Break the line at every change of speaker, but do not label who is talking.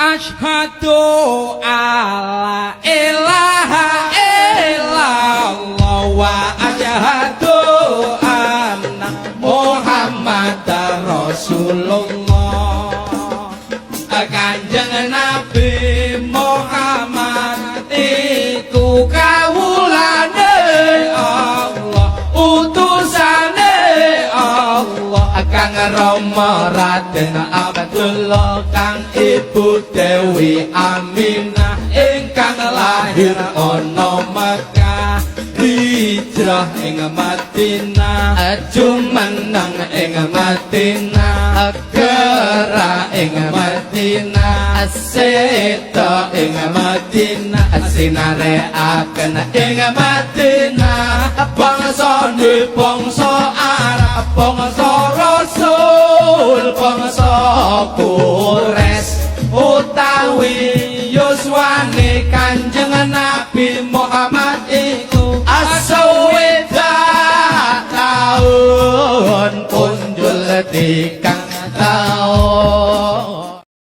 Asyhadu alla ilaha illallah wa asyhadu anna Muhammadar Rasulullah. Kanjeng Nabi Muhammad iku kawulane Allah, utusane Allah. Kang Rama Raden Abdullah, kang Ibu Dewi Aminah, ingkang lahir ana Mekah, hijrah ing Madinah, jumeneng ing Madinah, gerah ing Madinah, seto ing Madinah, sinarekaken ing Madinah. Bangsane bangsa Arab, bangsa Rasul, bangsa Quraisy, utawi yuswane Kanjeng Nabi Muhammad iku asaweda taun punjul 3 taun.